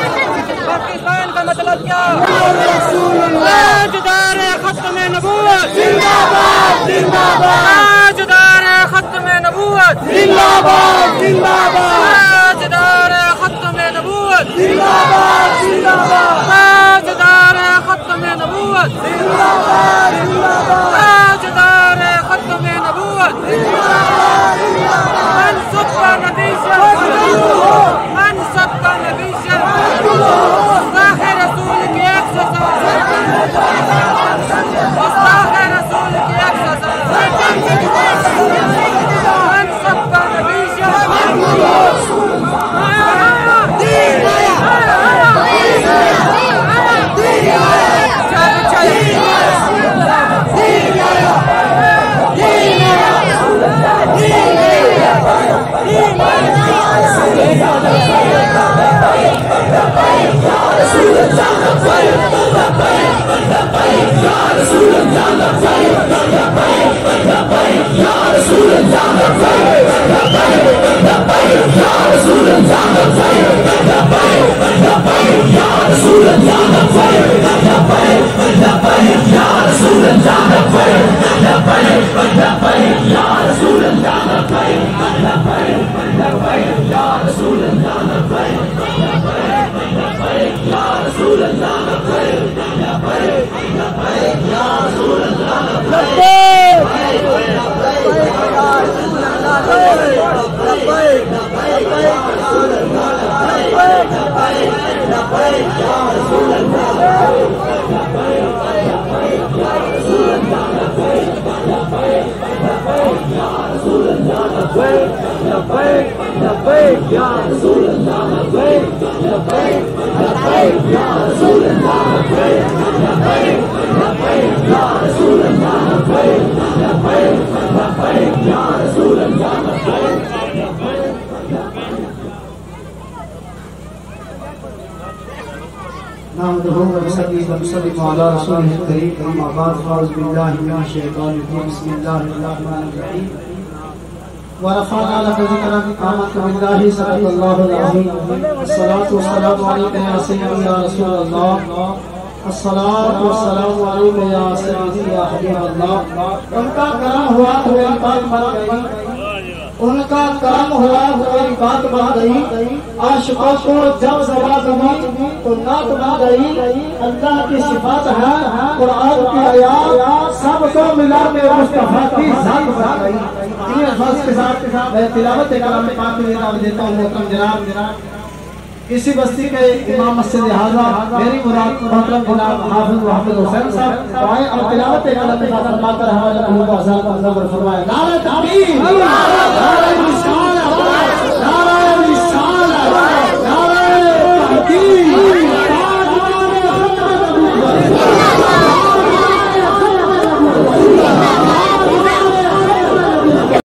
पाकिस्तान का मतलब क्या? ताजदार खत्म नबूवत जिंदाबाद जिंदाबाद। ताजदार खत्म नबूवत जिंदाबाद जिंदाबाद। ताजदार खत्म नबूवत जिंदाबाद जिंदाबाद। ताजदार खत्म नबूवत जिंदाबाद जिंदाबाद। ताजदार खत्म नबूवत जिंदाबाद जिंदाबाद। मनसब का नतीजा मनसब का नतीजा गुस्ताखे रसूल की एक सजा गुस्ताखे रसूल की एक सजा मनसब का नतीजा रसूल अल्लाह लब्बैक लब्बैक लब्बैक या रसूल अल्लाह लब्बैक लब्बैक लब्बैक या रसूल अल्लाह लब्बैक लब्बैक लब्बैक या रसूल अल्लाह लब्बैक। नहमदुहु व नसल्ली अला रसूलिल करीम अम्मा बाद फ़अऊज़ु बिल्लाहि मिनश शैतानिर रजीम बिस्मिल्लाहिर रहमानिर रहीम व रफ़अना लका ज़िक्रक आमन्तु बिल्लाहि सल्लल्लाहु अलैहि वसल्लम अस्सलातु वस्सलामु अलैका या सय्यदी या रसूल अल्लाह अस्सलातु वस्सलामु अलैका या सय्यदी या हबीब अल्लाह। उनका करम हुआ तो मेरी बात बन गई, उनका करम हुआ तो मेरी बात बन गई। आशिकों को जब ज़बान दी तो नात बन गई। अल्लाह की सिफात है, कुरान की आयत सबको मिला में मुस्तफा की जात बन गई। इन अल्फाज के साथ मैं तिलावत कलाम पाक में नाम देता हूँ मोहतरम जनाब इसी बस्ती के इमाम मस्जिद हाज़ा मेरी मुराद मोहतरम जनाब हाफिज मोहम्मद हुसैन साहब आए और तिलावत कलाम पाक फरमाकर हमारे अल्लाह को आज़ाद फरमाए। नारे तकबीर।